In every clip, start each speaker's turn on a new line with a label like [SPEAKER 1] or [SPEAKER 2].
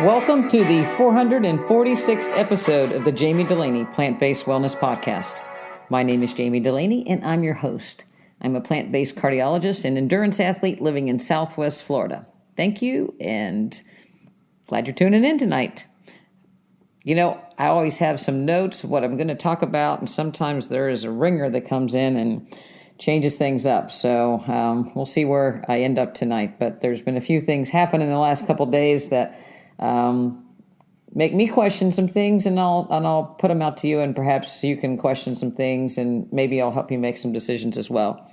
[SPEAKER 1] Welcome to the 446th episode of the Jami Dulaney Plant-Based Wellness Podcast. My name is Jami Dulaney, and I'm your host. I'm a plant-based cardiologist and endurance athlete living in Southwest Florida. Thank you, and glad you're tuning in tonight. You know, I always have some notes of what I'm going to talk about, and sometimes there is a ringer that comes in and changes things up. So we'll see where I end up tonight. But there's been a few things happen in the last couple of days that make me question some things, and I'll put them out to you, and perhaps you can question some things, and maybe I'll help you make some decisions as well.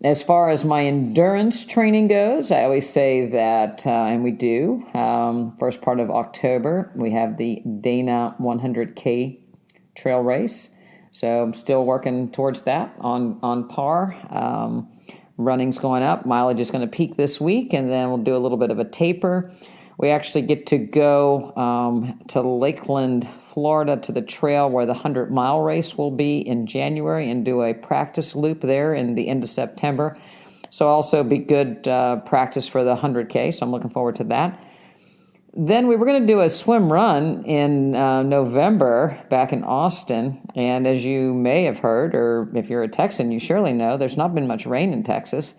[SPEAKER 1] As far as my endurance training goes, I always say that, and we do, first part of October, we have the Dana 100K trail race. So I'm still working towards that on par. Running's going up. Mileage is going to peak this week, and then we'll do a little bit of a taper. We actually get to go to Lakeland, Florida, to the trail where the 100-mile race will be in January, and do a practice loop there in the end of September. So also be good practice for the 100K, so I'm looking forward to that. Then we were going to do a swim run in November back in Austin, and as you may have heard, or if you're a Texan, you surely know, there's not been much rain in Texas.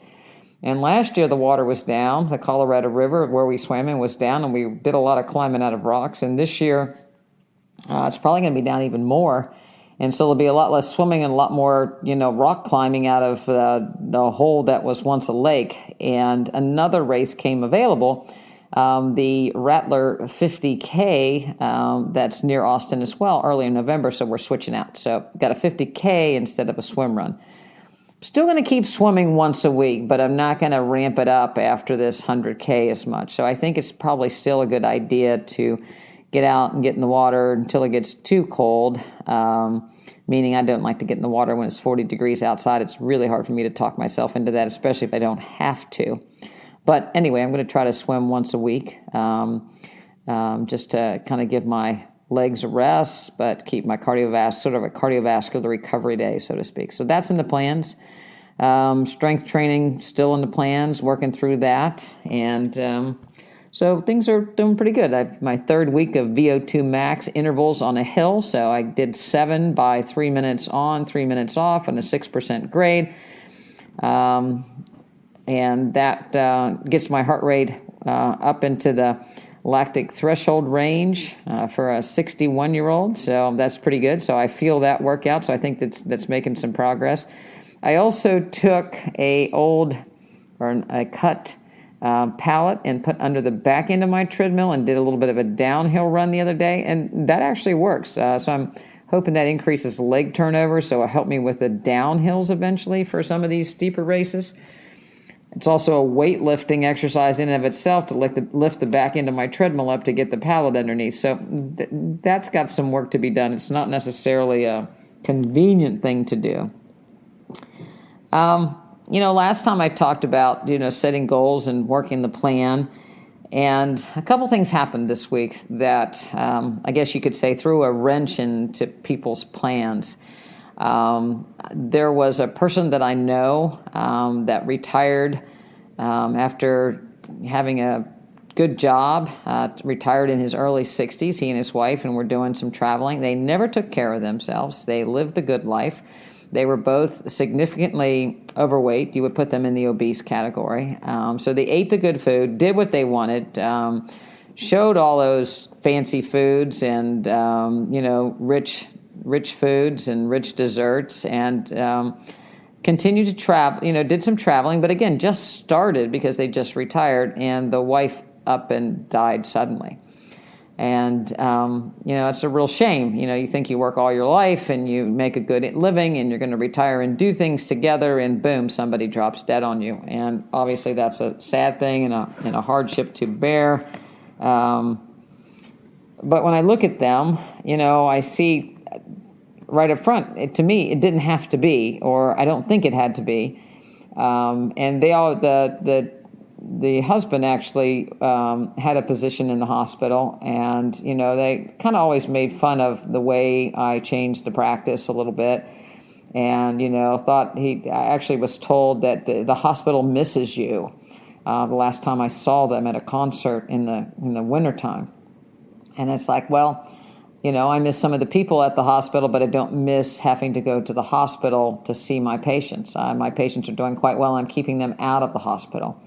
[SPEAKER 1] And last year the water was down. The Colorado River where we swam in was down, and we did a lot of climbing out of rocks. And this year it's probably going to be down even more. And so there'll be a lot less swimming and a lot more, rock climbing out of the hole that was once a lake. And another race came available, the Rattler 50K, that's near Austin as well, early in November. So we're switching out. So got a 50K instead of a swim run. Still going to keep swimming once a week, but I'm not going to ramp it up after this 100K as much. So I think it's probably still a good idea to get out and get in the water until it gets too cold, meaning I don't like to get in the water when it's 40 degrees outside. It's really hard for me to talk myself into that, especially if I don't have to. But anyway, I'm going to try to swim once a week, just to kind of give my legs a rest, but keep my sort of a cardiovascular recovery day, so to speak. So that's in the plans. Strength training still in the plans, working through that. And so things are doing pretty good. I've my third week of VO2 max intervals on a hill. So I did 7 by 3 minutes on, 3 minutes off, and a 6% grade. And that gets my heart rate up into the lactic threshold range for a 61-year-old, so that's pretty good. So I feel that workout, so I think that's making some progress. I also took a cut pallet and put under the back end of my treadmill and did a little bit of a downhill run the other day, and that actually works. So I'm hoping that increases leg turnover, so it'll help me with the downhills eventually for some of these steeper races. It's also a weightlifting exercise in and of itself to lift the back end of my treadmill up to get the pallet underneath. So that's got some work to be done. It's not necessarily a convenient thing to do. Last time I talked about, setting goals and working the plan. And a couple things happened this week that I guess you could say threw a wrench into people's plans. There was a person that I know that retired after having a good job, retired in his early 60s, he and his wife, and were doing some traveling. They never took care of themselves. They lived the good life. They were both significantly overweight. You would put them in the obese category. So they ate the good food, did what they wanted, showed all those fancy foods and, rich foods and rich desserts, and continued to travel, did some traveling, but again, just started because they just retired, and the wife up and died suddenly. And, it's a real shame. You think you work all your life and you make a good living and you're going to retire and do things together, and boom, somebody drops dead on you. And obviously that's a sad thing and a hardship to bear. But when I look at them, I see right up front, to me, it didn't have to be, or I don't think it had to be. And they all, the husband actually had a position in the hospital, and, they kind of always made fun of the way I changed the practice a little bit. And, thought I actually was told that the hospital misses you. the last time I saw them at a concert in the wintertime. And it's like, well, I miss some of the people at the hospital, but I don't miss having to go to the hospital to see my patients. My patients are doing quite well. I'm keeping them out of the hospital.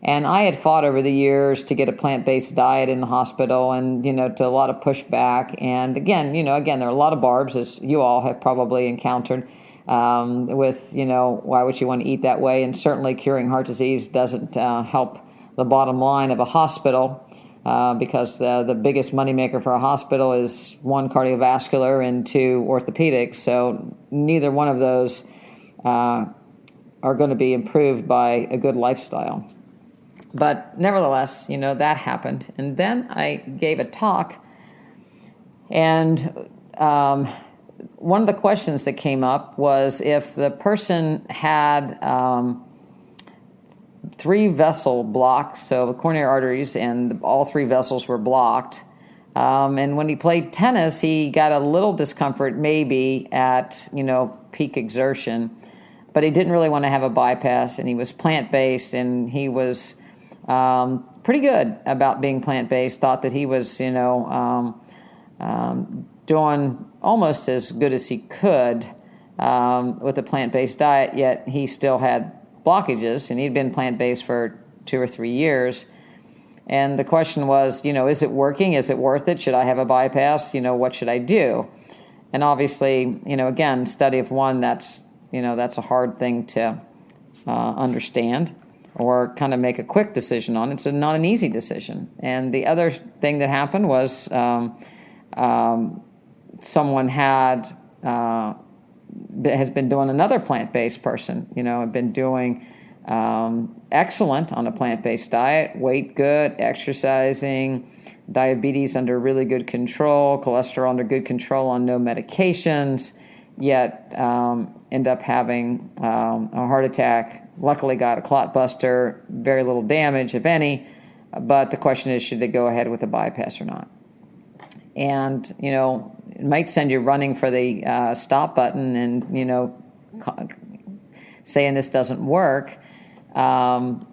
[SPEAKER 1] And I had fought over the years to get a plant-based diet in the hospital and, to a lot of pushback. And again, there are a lot of barbs, as you all have probably encountered, with, why would you want to eat that way? And certainly curing heart disease doesn't help the bottom line of a hospital, because the biggest moneymaker for a hospital is 1, cardiovascular, and 2, orthopedics. So neither one of those are going to be improved by a good lifestyle. But nevertheless, that happened. And then I gave a talk, and one of the questions that came up was if the person had 3 vessel blocks, so the coronary arteries, and all 3 vessels were blocked. And when he played tennis, he got a little discomfort maybe at, peak exertion, but he didn't really want to have a bypass, and he was plant-based, and he was pretty good about being plant-based, thought that he was, doing almost as good as he could with a plant-based diet, yet he still had blockages, and he'd been plant-based for 2 or 3 years. And the question was, is it working? Is it worth it? Should I have a bypass? What should I do? And obviously, again, study of one, that's a hard thing to understand or kind of make a quick decision on. It's not an easy decision. And the other thing that happened was someone has been doing, another plant-based person, had been doing excellent on a plant-based diet, weight good, exercising, diabetes under really good control, cholesterol under good control, on no medications, yet end up having a heart attack. Luckily got a clot buster, very little damage, if any, but the question is, should they go ahead with a bypass or not? And, it might send you running for the stop button and, saying this doesn't work. And,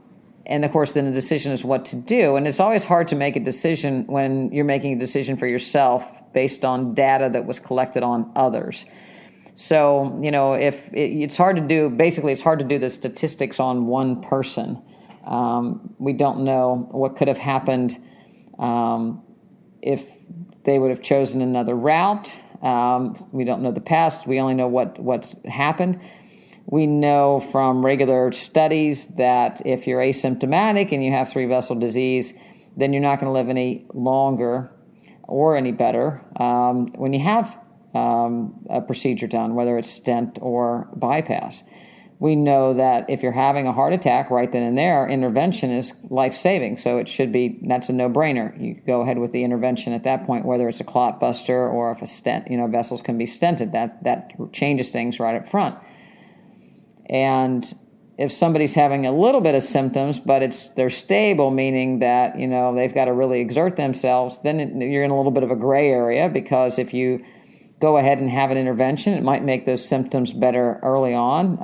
[SPEAKER 1] of course, then the decision is what to do. And it's always hard to make a decision when you're making a decision for yourself based on data that was collected on others. So, it's hard to do, basically it's hard to do the statistics on one person. We don't know what could have happened if they would have chosen another route. We don't know the past. We only know what's happened. We know from regular studies that if you're asymptomatic and you have 3-vessel disease, then you're not going to live any longer or any better when you have a procedure done, whether it's stent or bypass. We know that if you're having a heart attack right then and there, intervention is life-saving. So that's a no-brainer. You go ahead with the intervention at that point, whether it's a clot buster or if a stent, vessels can be stented. That changes things right up front. And if somebody's having a little bit of symptoms, but they're stable, meaning that, they've got to really exert themselves, then you're in a little bit of a gray area, because if you go ahead and have an intervention, it might make those symptoms better early on.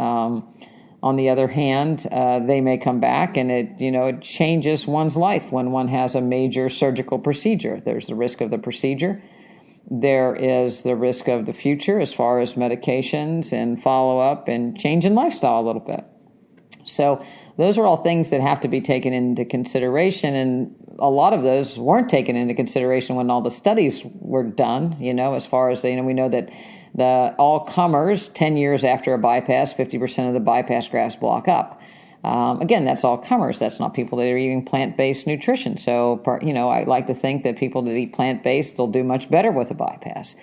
[SPEAKER 1] On the other hand, they may come back, and it changes one's life when one has a major surgical procedure. There's the risk of the procedure. There is the risk of the future as far as medications and follow-up and change in lifestyle a little bit. So those are all things that have to be taken into consideration, and a lot of those weren't taken into consideration when all the studies were done, as far as, we know that the all-comers, 10 years after a bypass, 50% of the bypass grafts block up. Again, that's all-comers. That's not people that are eating plant-based nutrition. So, I like to think that people that eat plant-based, they'll do much better with a bypass.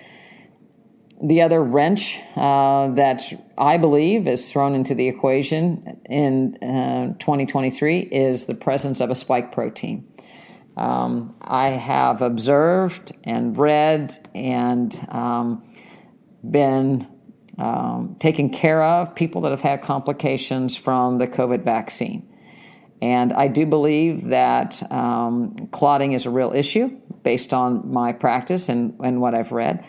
[SPEAKER 1] The other wrench that I believe is thrown into the equation in 2023 is the presence of a spike protein. I have observed and read and been taken care of people that have had complications from the COVID vaccine. And I do believe that clotting is a real issue based on my practice and what I've read.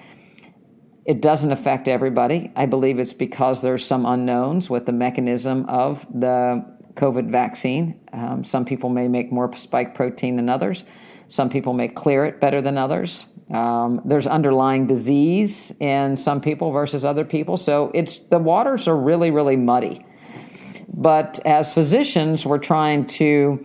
[SPEAKER 1] It doesn't affect everybody. I believe it's because there's some unknowns with the mechanism of the COVID vaccine. Some people may make more spike protein than others. Some people may clear it better than others. There's underlying disease in some people versus other people. So the waters are really, really muddy. But as physicians, we're trying to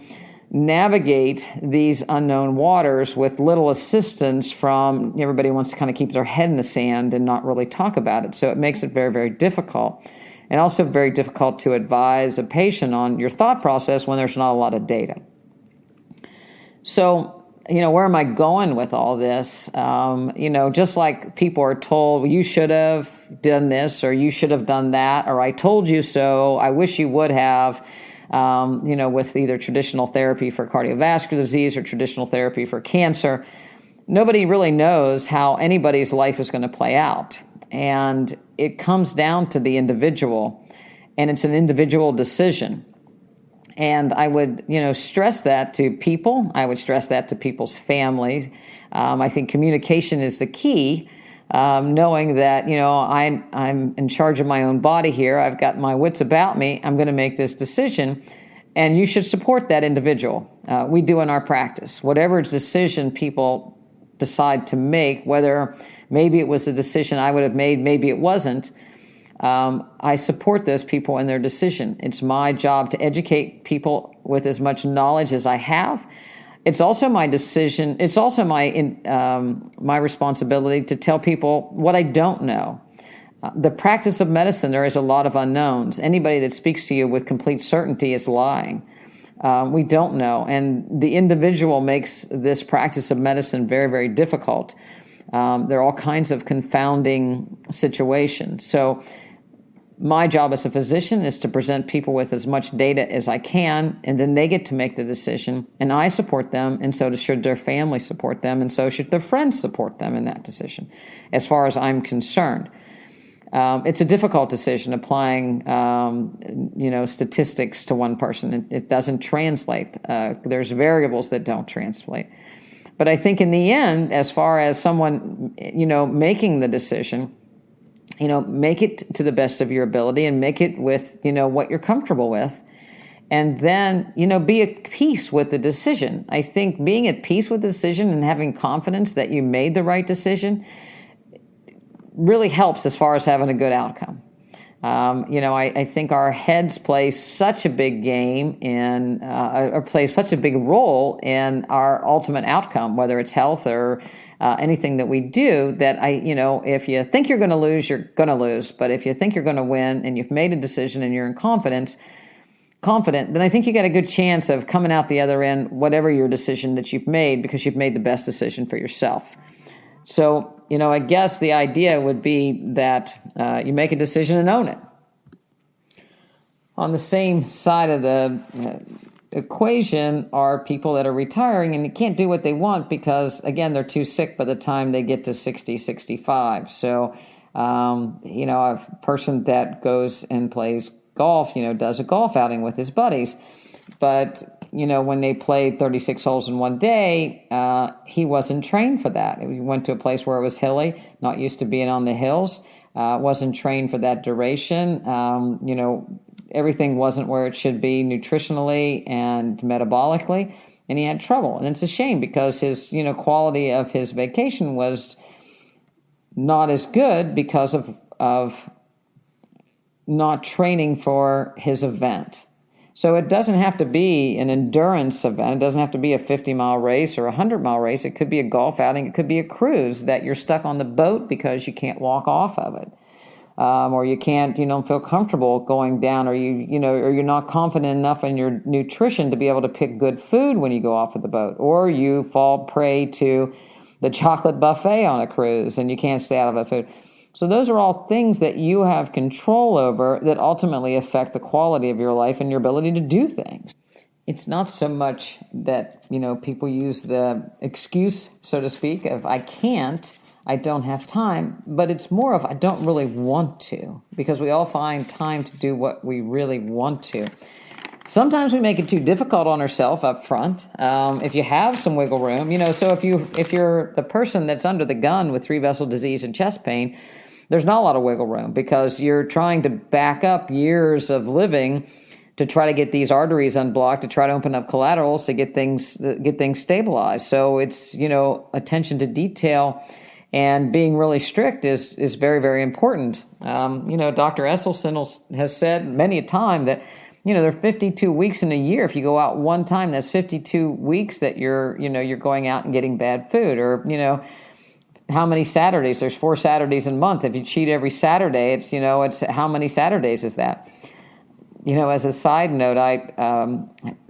[SPEAKER 1] navigate these unknown waters with little assistance from everybody wants to kind of keep their head in the sand and not really talk about it. So it makes it very, very difficult. And also very difficult to advise a patient on your thought process when there's not a lot of data. So, where am I going with all this? Just like people are told, well, you should have done this, or you should have done that, or I told you so, I wish you would have, with either traditional therapy for cardiovascular disease or traditional therapy for cancer. Nobody really knows how anybody's life is going to play out. And it comes down to the individual, and it's an individual decision. And I would, stress that to people. I would stress that to people's families. I think communication is the key, knowing that, I'm in charge of my own body here. I've got my wits about me. I'm going to make this decision, and you should support that individual. We do in our practice. Whatever decision people decide to make, whether maybe it was a decision I would have made, maybe it wasn't, I support those people in their decision. It's my job to educate people with as much knowledge as I have. It's also my decision. It's also my responsibility to tell people what I don't know. The practice of medicine, there is a lot of unknowns. Anybody that speaks to you with complete certainty is lying. We don't know. And the individual makes this practice of medicine very, very difficult. There are all kinds of confounding situations. So my job as a physician is to present people with as much data as I can, and then they get to make the decision, and I support them, and so should their family support them, and so should their friends support them in that decision, as far as I'm concerned. It's a difficult decision applying, statistics to one person. It doesn't translate. There's variables that don't translate. But I think in the end, as far as someone, making the decision, make it to the best of your ability and make it with, what you're comfortable with. And then, be at peace with the decision. I think being at peace with the decision and having confidence that you made the right decision really helps as far as having a good outcome. I think our heads play such a big game or play such a big role in our ultimate outcome, whether it's health or anything that we do, that if you think you're going to lose, you're going to lose. But if you think you're going to win and you've made a decision and you're confident, then I think you got a good chance of coming out the other end, whatever your decision that you've made, because you've made the best decision for yourself. So, I guess the idea would be that you make a decision and own it. On the same side of the equation are people that are retiring and they can't do what they want because, again, they're too sick by the time they get to 60, 65. So, a person that goes and plays golf, does a golf outing with his buddies. But when they played 36 holes in one day, he wasn't trained for that. He went to a place where it was hilly, not used to being on the hills, wasn't trained for that duration. Everything wasn't where it should be nutritionally and metabolically, and he had trouble. And it's a shame because his, quality of his vacation was not as good because of not training for his event. So it doesn't have to be an endurance event. It doesn't have to be a 50-mile race or a 100-mile race. It could be a golf outing. It could be a cruise that you're stuck on the boat because you can't walk off of it. Or you can't, feel comfortable going down, or or you're not confident enough in your nutrition to be able to pick good food when you go off of the boat. Or you fall prey to the chocolate buffet on a cruise and you can't stay out of the food. So those are all things that you have control over that ultimately affect the quality of your life and your ability to do things. It's not so much that, people use the excuse, so to speak, of I can't, I don't have time, but it's more of I don't really want to, because we all find time to do what we really want to. Sometimes we make it too difficult on ourselves up front. If you have some wiggle room, so if you're the person that's under the gun with 3-vessel disease and chest pain, there's not a lot of wiggle room because you're trying to back up years of living to try to get these arteries unblocked, to try to open up collaterals, to get things stabilized. So it's, attention to detail and being really strict is very, very important. Dr. Esselstyn has said many a time that, there are 52 weeks in a year. If you go out one time, that's 52 weeks that you're going out and getting bad food. Or, how many Saturdays? There's 4 Saturdays in a month. If you cheat every Saturday, it's how many Saturdays is that? As a side note, I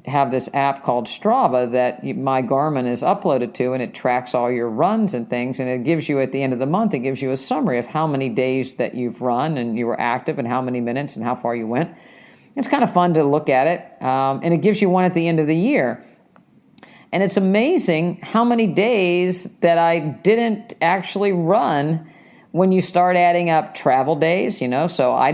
[SPEAKER 1] have this app called Strava that my Garmin is uploaded to, and it tracks all your runs and things, and it gives you, at the end of the month, it gives you a summary of how many days that you've run and you were active and how many minutes and how far you went. It's kind of fun to look at it, and it gives you one at the end of the year. And it's amazing how many days that I didn't actually run when you start adding up travel days, so I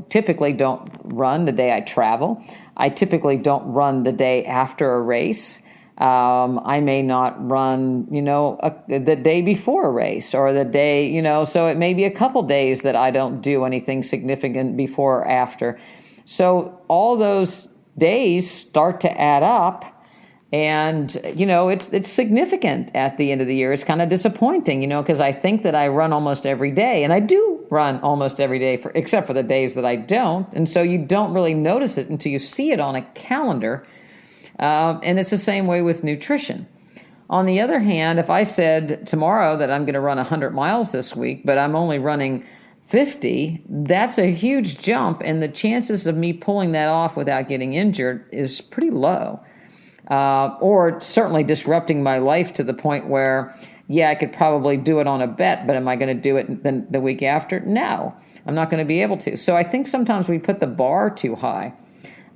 [SPEAKER 1] typically don't run the day I travel. I typically don't run the day after a race. I may not run, the day before a race or the day, so it may be a couple days that I don't do anything significant before or after. So all those days start to add up. And, it's significant at the end of the year. It's kind of disappointing, because I think that I run almost every day. And I do run almost every day, except for the days that I don't. And so you don't really notice it until you see it on a calendar. And it's the same way with nutrition. On the other hand, if I said tomorrow that I'm going to run 100 miles this week, but I'm only running 50, that's a huge jump. And the chances of me pulling that off without getting injured is pretty low. Or certainly disrupting my life to the point where, I could probably do it on a bet, but am I going to do it the week after? No, I'm not going to be able to. So I think sometimes we put the bar too high.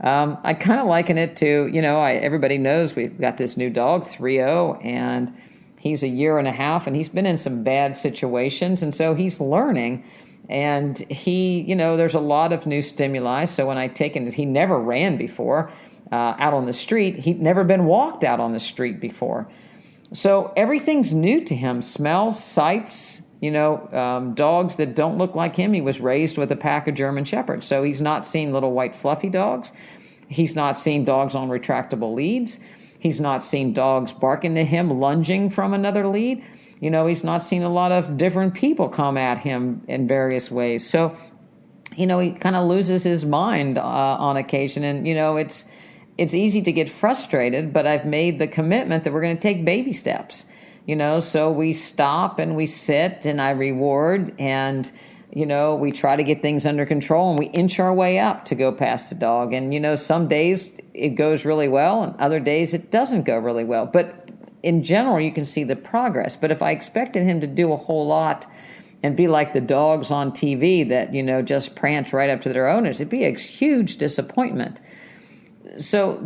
[SPEAKER 1] I kind of liken it to, everybody knows we've got this new dog, 3-0, and he's a year and a half, and he's been in some bad situations, and so he's learning. And he, there's a lot of new stimuli. So when I take him, he never ran before. Out on the street. He'd never been walked out on the street before. So everything's new to him. Smells, sights, dogs that don't look like him. He was raised with a pack of German Shepherds. So he's not seen little white fluffy dogs. He's not seen dogs on retractable leads. He's not seen dogs barking to him, lunging from another lead. He's not seen a lot of different people come at him in various ways. So, he kind of loses his mind on occasion. And, it's easy to get frustrated, but I've made the commitment that we're going to take baby steps, so we stop and we sit and I reward and, we try to get things under control and we inch our way up to go past the dog. And, some days it goes really well and other days it doesn't go really well. But in general, you can see the progress. But if I expected him to do a whole lot and be like the dogs on TV that, just prance right up to their owners, it'd be a huge disappointment. So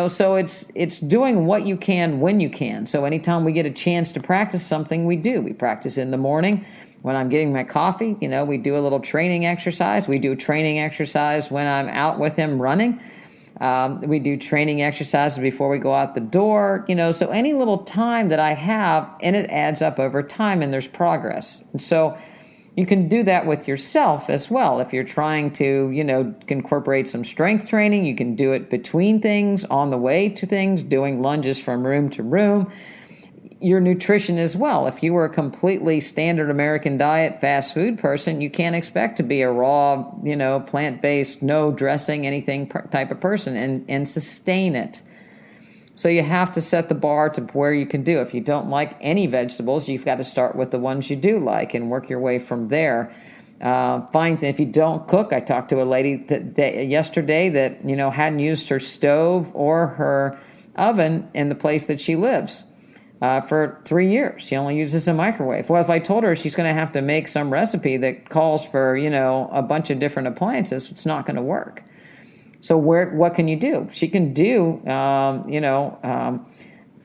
[SPEAKER 1] so it's doing what you can when you can. So anytime we get a chance to practice something, we do. We practice in the morning when I'm getting my coffee. We do a little training exercise. We do training exercise when I'm out with him running. We do training exercises before we go out the door. So any little time that I have, and it adds up over time, and there's progress. And so you can do that with yourself as well. If you're trying to, incorporate some strength training, you can do it between things, on the way to things, doing lunges from room to room. Your nutrition as well. If you were a completely standard American diet, fast food person, you can't expect to be a raw, plant-based, no dressing, anything type of person and sustain it. So you have to set the bar to where you can do. If you don't like any vegetables, you've got to start with the ones you do like and work your way from there. If you don't cook, I talked to a lady yesterday that, hadn't used her stove or her oven in the place that she lives for 3 years. She only uses a microwave. Well, if I told her she's going to have to make some recipe that calls for, a bunch of different appliances, it's not going to work. So what can you do? She can do,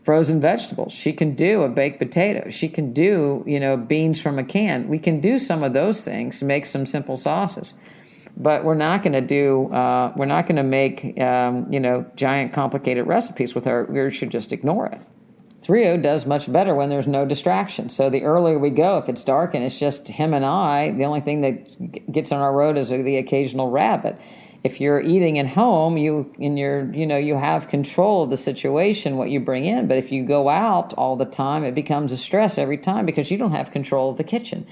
[SPEAKER 1] frozen vegetables. She can do a baked potato. She can do, beans from a can. We can do some of those things, make some simple sauces. But we're not going to make, giant complicated recipes with her. We should just ignore it. 3-0 does much better when there's no distraction. So the earlier we go, if it's dark and it's just him and I, the only thing that gets on our road is the occasional rabbit. If you're eating at home, you have control of the situation, what you bring in. But if you go out all the time, it becomes a stress every time because you don't have control of the kitchen.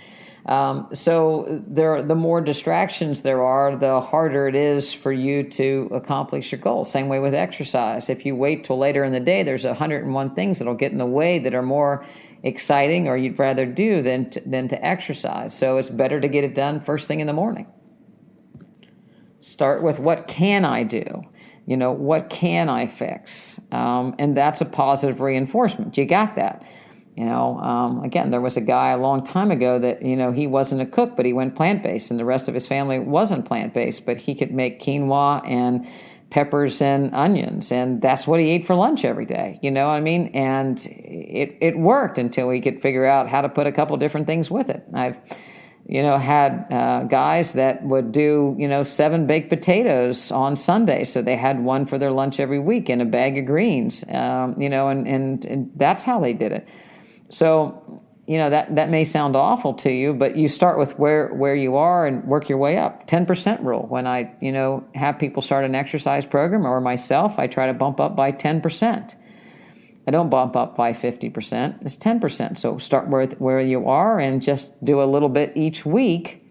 [SPEAKER 1] So the more distractions there are, the harder it is for you to accomplish your goal. Same way with exercise. If you wait till later in the day, there's 101 things that'll get in the way that are more exciting or you'd rather do than to exercise. So it's better to get it done first thing in the morning. Start with, what can I do? What can I fix? And that's a positive reinforcement. You got that. Again, there was a guy a long time ago that, he wasn't a cook, but he went plant-based, and the rest of his family wasn't plant-based, but he could make quinoa and peppers and onions, and that's what he ate for lunch every day. You know what I mean? And it worked until he could figure out how to put a couple different things with it. I've had guys that would do, 7 baked potatoes on Sunday. So they had one for their lunch every week and a bag of greens, and that's how they did it. So, that may sound awful to you, but you start with where you are and work your way up. 10% rule. When I, have people start an exercise program, or myself, I try to bump up by 10%. I don't bump up by 50%. It's 10%. So start with where you are and just do a little bit each week.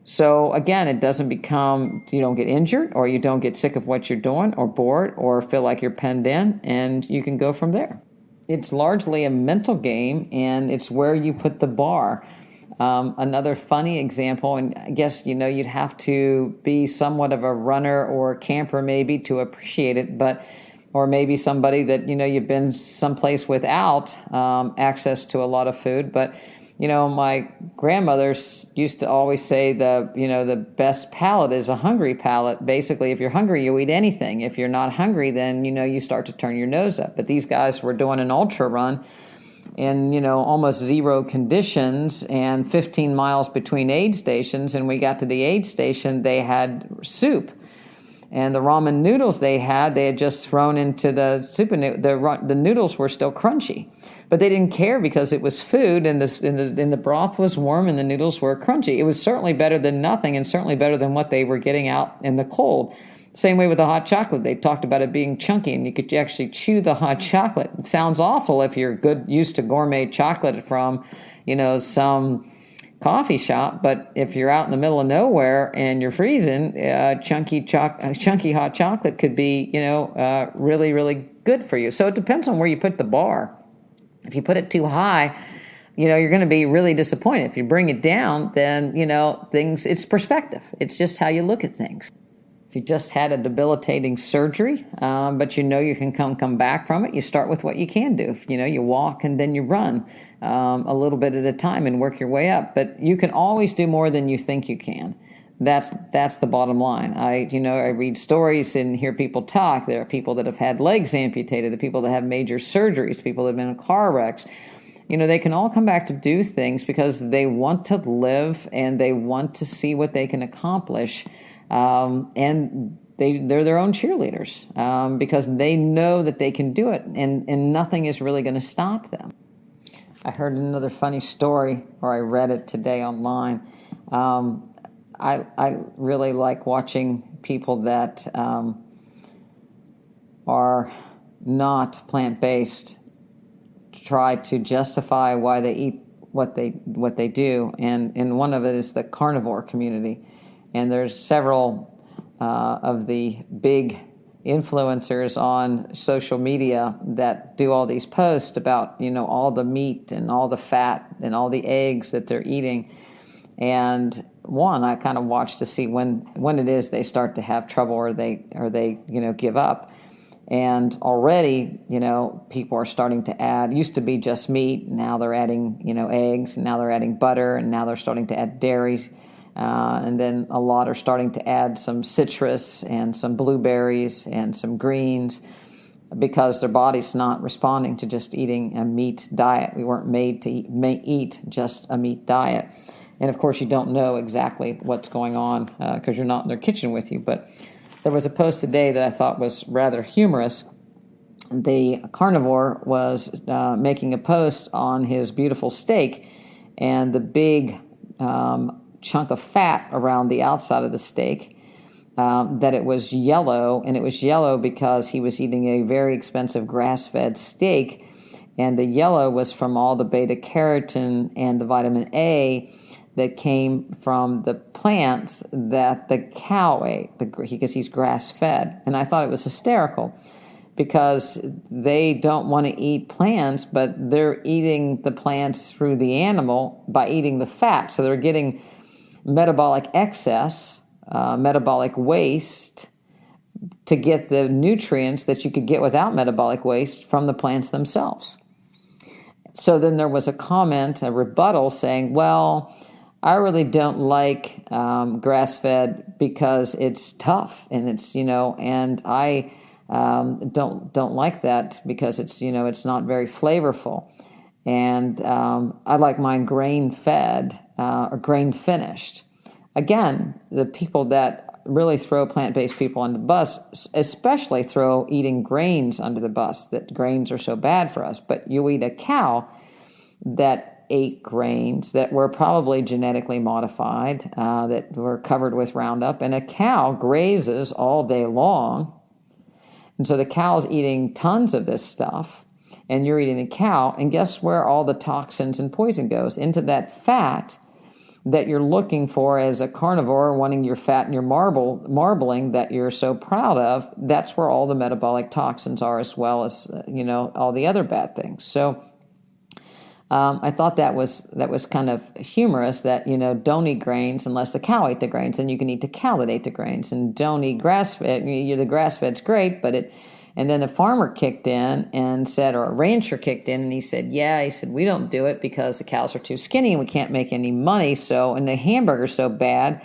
[SPEAKER 1] So again, it doesn't become, you don't get injured, or you don't get sick of what you're doing, or bored, or feel like you're penned in, and you can go from there. It's largely a mental game, and it's where you put the bar. Another funny example, and I guess, you'd have to be somewhat of a runner or a camper maybe to appreciate it, or maybe somebody that, you've been someplace without access to a lot of food. But, my grandmother used to always say the best palate is a hungry palate. Basically, if you're hungry, you eat anything. If you're not hungry, then, you start to turn your nose up. But these guys were doing an ultra run in, almost zero conditions and 15 miles between aid stations. And we got to the aid station, they had soup. And the ramen noodles they had just thrown into the soup, and the noodles were still crunchy. But they didn't care because it was food, and the broth was warm, and the noodles were crunchy. It was certainly better than nothing, and certainly better than what they were getting out in the cold. Same way with the hot chocolate. They talked about it being chunky, and you could actually chew the hot chocolate. It sounds awful if you're used to gourmet chocolate from, some coffee shop, but if you're out in the middle of nowhere and you're freezing, chunky hot chocolate could be, really, really good for you. So it depends on where you put the bar. If you put it too high, you're going to be really disappointed. If you bring it down, then, it's perspective. It's just how you look at things. If you just had a debilitating surgery, but you can come back from it, you start with what you can do. You walk and then you run a little bit at a time and work your way up. But you can always do more than you think you can. That's the bottom line. I read stories and hear people talk. There are people that have had legs amputated, the people that have major surgeries, people that have been in car wrecks. They can all come back to do things because they want to live and they want to see what they can accomplish. And they're their own cheerleaders because they know that they can do it, and nothing is really going to stop them. I heard another funny story, or I read it today online. I really like watching people that are not plant-based try to justify why they eat what they do, and one of it is the carnivore community. And there's several of the big influencers on social media that do all these posts about, all the meat and all the fat and all the eggs that they're eating. And I kind of watch to see when it is they start to have trouble or they give up. And already, people are starting to add, used to be just meat, now they're adding, eggs, and now they're adding butter, and now they're starting to add dairies. And then a lot are starting to add some citrus and some blueberries and some greens because their body's not responding to just eating a meat diet. We weren't made to eat just a meat diet. And of course, you don't know exactly what's going on because you're not in their kitchen with you. But there was a post today that I thought was rather humorous. The carnivore was making a post on his beautiful steak, and the big chunk of fat around the outside of the steak. that it was yellow, and it was yellow because he was eating a very expensive grass-fed steak, and the yellow was from all the beta-carotene and the vitamin A that came from the plants that the cow ate, because he's grass-fed. And I thought it was hysterical, because they don't want to eat plants, but they're eating the plants through the animal by eating the fat. So they're getting metabolic excess, metabolic waste, to get the nutrients that you could get without metabolic waste from the plants themselves. So then there was a comment, a rebuttal, saying, well, I really don't like grass-fed because it's tough, and it's, and I don't like that because it's, it's not very flavorful. And I like mine grain-fed or grain-finished. Again, the people that really throw plant-based people on the bus, especially throw eating grains under the bus, that grains are so bad for us. But you eat a cow that ate grains that were probably genetically modified, that were covered with Roundup, and a cow grazes all day long. And so the cow's eating tons of this stuff, and you're eating the cow, and guess where all the toxins and poison goes? Into that fat that you're looking for as a carnivore, wanting your fat and your marbling that you're so proud of. That's where all the metabolic toxins are, as well as, all the other bad things. So I thought that was kind of humorous, that, don't eat grains unless the cow ate the grains, and you can eat the cow that ate the grains, and don't eat grass-fed. The grass-fed's great, and then the farmer kicked in and said, or a rancher kicked in, and he said, we don't do it because the cows are too skinny and we can't make any money. So, and the hamburger's so bad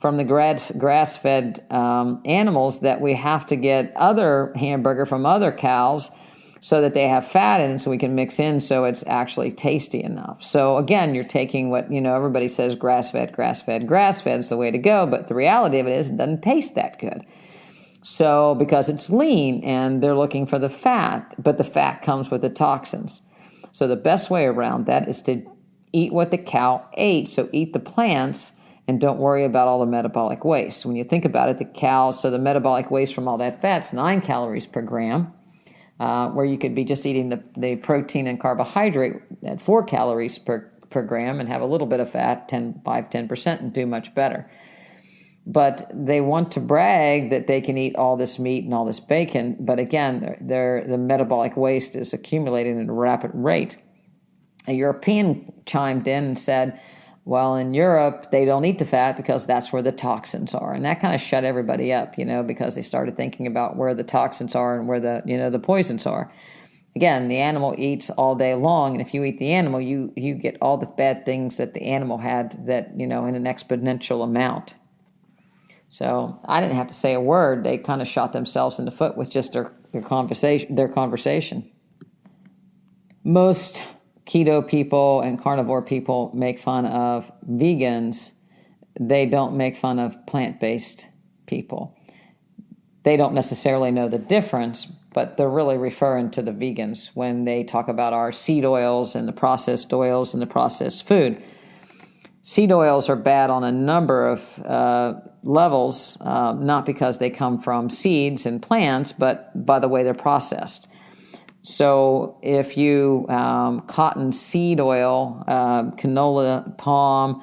[SPEAKER 1] from the grass-fed animals that we have to get other hamburger from other cows so that they have fat in it, so we can mix in so it's actually tasty enough. So again, you're taking what, everybody says grass-fed is the way to go, but the reality of it is it doesn't taste that good. So because it's lean and they're looking for the fat, but the fat comes with the toxins. So the best way around that is to eat what the cow ate. So eat the plants and don't worry about all the metabolic waste. When you think about it, the cow, so the metabolic waste from all that fat's 9 calories per gram. Where you could be just eating the protein and carbohydrate at 4 calories per gram and have a little bit of fat, 10%, and do much better. But they want to brag that they can eat all this meat and all this bacon, but again, the metabolic waste is accumulating at a rapid rate. A European chimed in and said, well, in Europe, they don't eat the fat because that's where the toxins are. And that kind of shut everybody up, because they started thinking about where the toxins are and where the poisons are. Again, the animal eats all day long, and if you eat the animal, you get all the bad things that the animal had that, in an exponential amount. So I didn't have to say a word. They kind of shot themselves in the foot with just their conversation. Most keto people and carnivore people make fun of vegans. They don't make fun of plant-based people. They don't necessarily know the difference, but they're really referring to the vegans when they talk about our seed oils and the processed food. Seed oils are bad on a number of levels, not because they come from seeds and plants, but by the way they're processed. So if you cotton seed oil, canola, palm,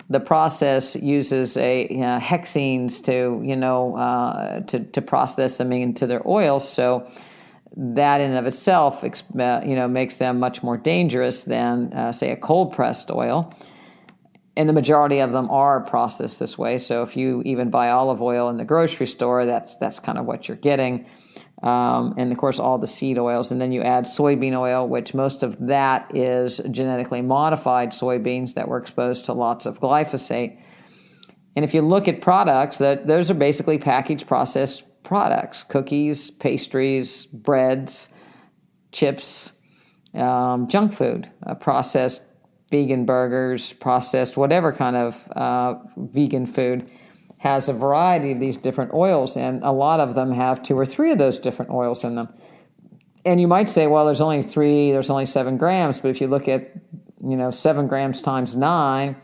[SPEAKER 1] the process uses hexenes to process them into their oils. So that in and of itself, makes them much more dangerous than say a cold pressed oil. And the majority of them are processed this way. So if you even buy olive oil in the grocery store, that's kind of what you're getting. And of course, all the seed oils. And then you add soybean oil, which most of that is genetically modified soybeans that were exposed to lots of glyphosate. And if you look at products, those are basically packaged processed products: cookies, pastries, breads, chips, junk food, processed vegan burgers, processed whatever kind of vegan food has a variety of these different oils, and a lot of them have 2 or 3 of those different oils in them. And you might say, well, there's only 7 grams, but if you look at, 7 grams times 9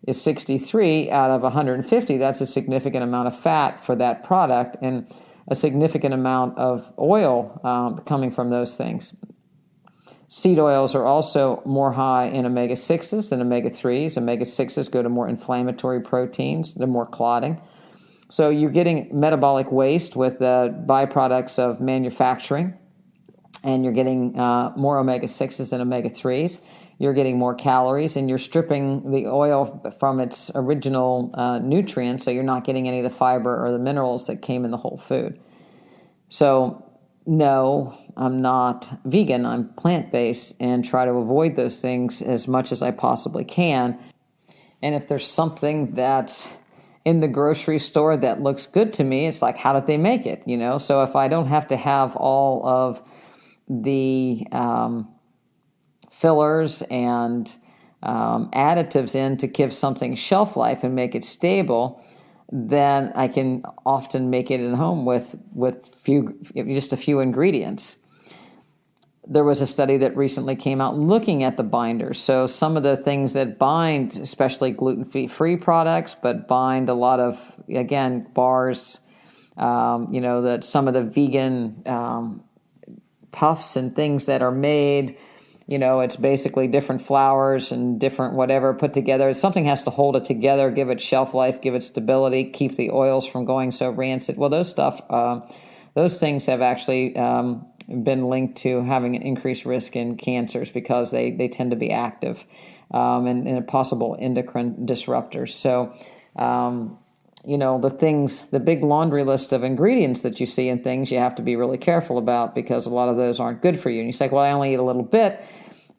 [SPEAKER 1] is 63 out of 150, that's a significant amount of fat for that product and a significant amount of oil coming from those things. Seed oils are also more high in omega-6s than omega-3s. Omega-6s go to more inflammatory proteins. They're more clotting. So you're getting metabolic waste with the byproducts of manufacturing, and you're getting more omega-6s than omega-3s. You're getting more calories, and you're stripping the oil from its original nutrients, so you're not getting any of the fiber or the minerals that came in the whole food. So no, I'm not vegan. I'm plant-based and try to avoid those things as much as I possibly can. And if there's something that's in the grocery store that looks good to me, it's like, how did they make it? So if I don't have to have all of the fillers and additives in to give something shelf life and make it stable, then I can often make it at home with just a few ingredients. There was a study that recently came out looking at the binders. So some of the things that bind, especially gluten-free products, but bind a lot of, again, bars, that some of the vegan puffs and things that are made, it's basically different flours and different whatever put together. Something has to hold it together, give it shelf life, give it stability, keep the oils from going so rancid. Well, those things have actually been linked to having an increased risk in cancers because they tend to be active and possible endocrine disruptors. So, the big laundry list of ingredients that you see in things, you have to be really careful about because a lot of those aren't good for you. And you say, well, I only eat a little bit,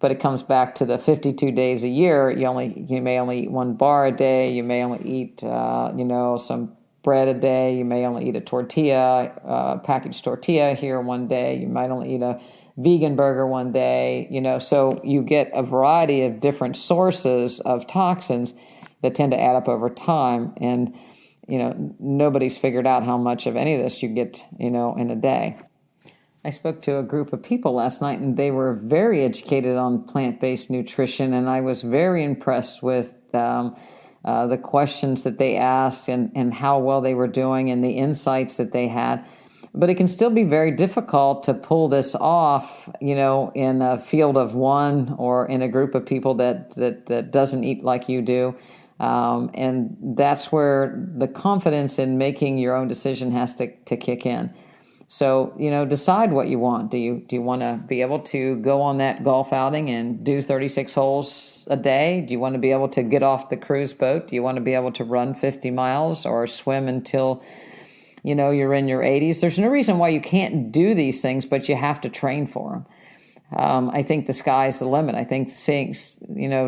[SPEAKER 1] but it comes back to the 52 days a year. You may only eat one bar a day. You may only eat, some bread a day. You may only eat a tortilla, packaged tortilla here one day. You might only eat a vegan burger one day, so you get a variety of different sources of toxins that tend to add up over time. And nobody's figured out how much of any of this you get, in a day. I spoke to a group of people last night, and they were very educated on plant-based nutrition, and I was very impressed with the questions that they asked and how well they were doing and the insights that they had. But it can still be very difficult to pull this off, in a field of one or in a group of people that doesn't eat like you do. And that's where the confidence in making your own decision has to kick in. So, decide what you want. Do you want to be able to go on that golf outing and do 36 holes a day? Do you want to be able to get off the cruise boat? Do you want to be able to run 50 miles or swim until, you're in your 80s? There's no reason why you can't do these things, but you have to train for them. I think the sky's the limit. I think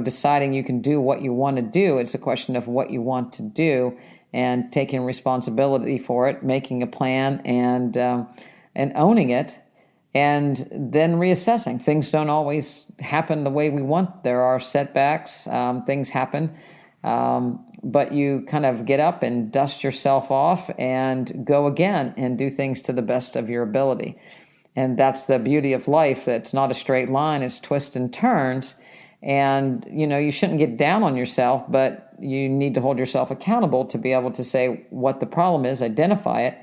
[SPEAKER 1] deciding you can do what you want to do, it's a question of what you want to do and taking responsibility for it, making a plan and owning it, and then reassessing. Things don't always happen the way we want. There are setbacks. Things happen. But you kind of get up and dust yourself off and go again and do things to the best of your ability. And that's the beauty of life. It's not a straight line. It's twists and turns. And, you shouldn't get down on yourself, but you need to hold yourself accountable to be able to say what the problem is, identify it,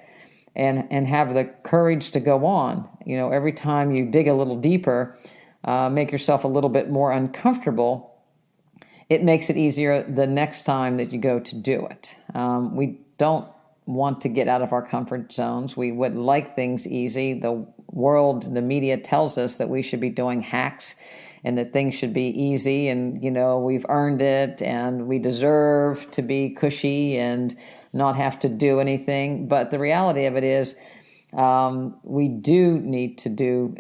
[SPEAKER 1] and have the courage to go on. Every time you dig a little deeper, make yourself a little bit more uncomfortable, it makes it easier the next time that you go to do it. We don't want to get out of our comfort zones. We would like things easy. The world, the media tells us that we should be doing hacks and that things should be easy and, we've earned it and we deserve to be cushy and not have to do anything. But the reality of it is we do need to do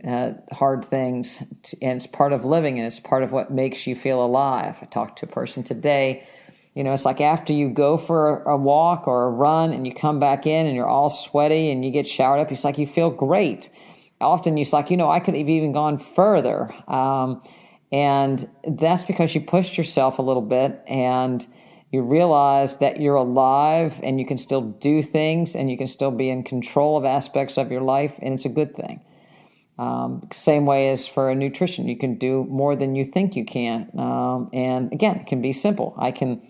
[SPEAKER 1] hard things, and it's part of living and it's part of what makes you feel alive. I talked to a person today. It's like after you go for a walk or a run and you come back in and you're all sweaty and you get showered up, it's like you feel great. Often it's like, I could have even gone further. And that's because you pushed yourself a little bit and you realize that you're alive and you can still do things and you can still be in control of aspects of your life, and it's a good thing. Same way as for a nutrition. You can do more than you think you can. And again, it can be simple. I can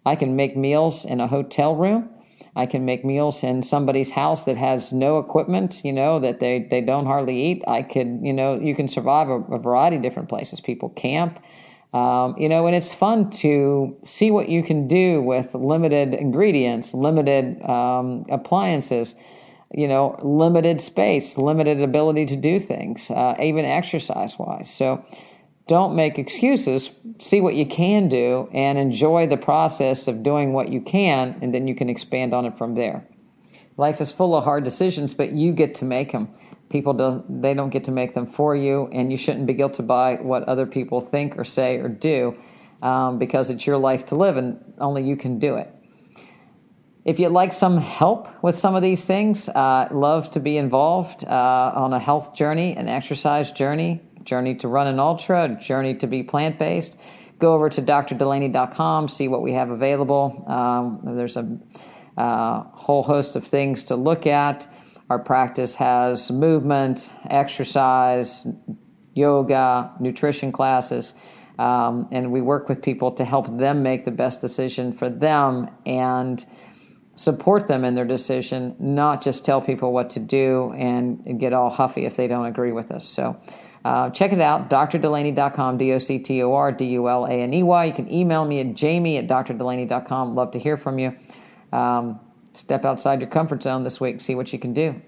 [SPEAKER 1] I can make meals in a hotel room. I can make meals in somebody's house that has no equipment, that they don't hardly eat. I could, you can survive a variety of different places. People camp, and it's fun to see what you can do with limited ingredients, limited appliances, limited space, limited ability to do things, even exercise-wise. So don't make excuses. See what you can do and enjoy the process of doing what you can, and then you can expand on it from there. Life is full of hard decisions, but you get to make them. People don't get to make them for you, and you shouldn't be guilty by what other people think or say or do, because it's your life to live and only you can do it. If you'd like some help with some of these things, love to be involved on a health journey, an exercise journey to run an ultra, journey to be plant-based, go over to drdulaney.com, see what we have available. There's a whole host of things to look at. Our practice has movement, exercise, yoga, nutrition classes, and we work with people to help them make the best decision for them and support them in their decision, not just tell people what to do and get all huffy if they don't agree with us. So check it out, drdulaney.com, DoctorDulaney. You can email me at jamie@drdulaney.com. Love to hear from you. Step outside your comfort zone this week, see what you can do.